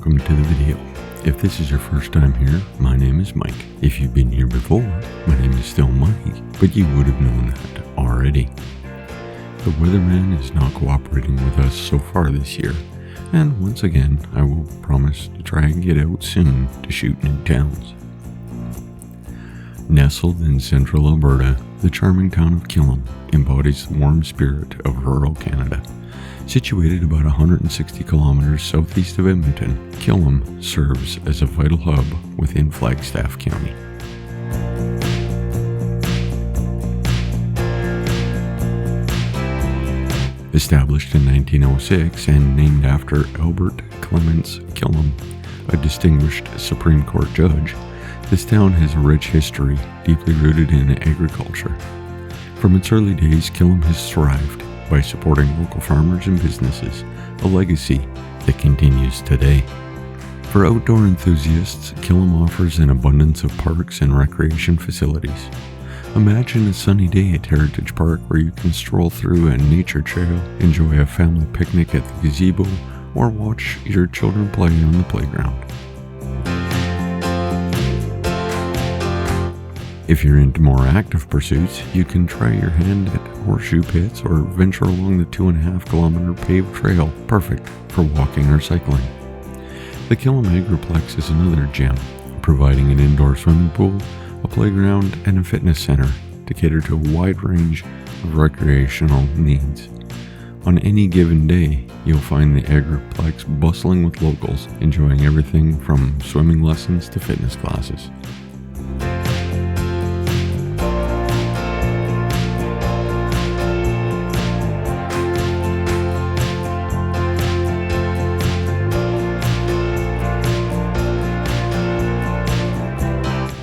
welcome to the video. If this is your first time here, my name is Mike. If you've been here before, my name is still Mike, but you would have known that already. The weatherman is not cooperating with us so far this year, and once again, I will promise to try and get out soon to shoot new towns. Nestled in central Alberta, the charming town of Killam embodies the warm spirit of rural Canada. Situated about 160 kilometers southeast of Edmonton, Killam serves as a vital hub within Flagstaff County. Established in 1906 and named after Albert Clements Killam, a distinguished Supreme Court judge, this town has a rich history deeply rooted in agriculture. From its early days, Killam has thrived by supporting local farmers and businesses, a legacy that continues today. For outdoor enthusiasts, Killam offers an abundance of parks and recreation facilities. Imagine a sunny day at Heritage Park where you can stroll through a nature trail, enjoy a family picnic at the gazebo, or watch your children play on the playground. If you're into more active pursuits, you can try your hand at horseshoe pits or venture along the 2.5 kilometer paved trail, perfect for walking or cycling. The Killam Agriplex is another gem, providing an indoor swimming pool, a playground, and a fitness center to cater to a wide range of recreational needs. On any given day, you'll find the Agriplex bustling with locals, enjoying everything from swimming lessons to fitness classes.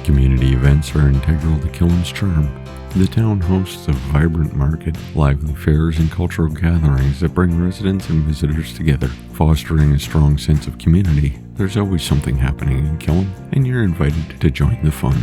Community events are integral to Killam's charm. The town hosts a vibrant market, lively fairs, and cultural gatherings that bring residents and visitors together, fostering a strong sense of community. There's always something happening in Killam, and you're invited to join the fun.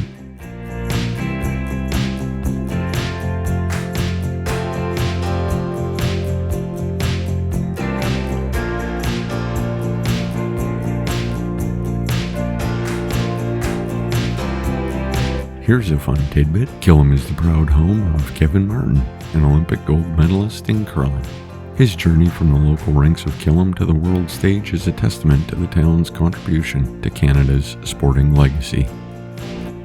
Here's a fun tidbit. Killam is the proud home of Kevin Martin, an Olympic gold medalist in curling. His journey from the local ranks of Killam to the world stage is a testament to the town's contribution to Canada's sporting legacy.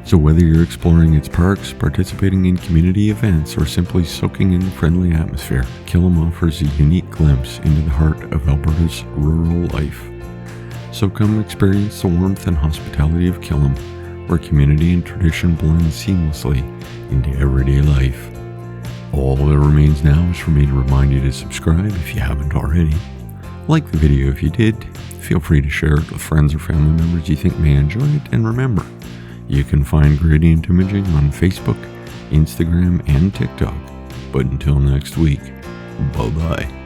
So whether you're exploring its parks, participating in community events, or simply soaking in the friendly atmosphere, Killam offers a unique glimpse into the heart of Alberta's rural life. So come experience the warmth and hospitality of Killam, where community and tradition blend seamlessly into everyday life. All that remains now is for me to remind you to subscribe if you haven't already. Like the video if you did, feel free to share it with friends or family members you think may enjoy it, and remember, you can find Gradient Imaging on Facebook, Instagram, and TikTok. But until next week, bye-bye.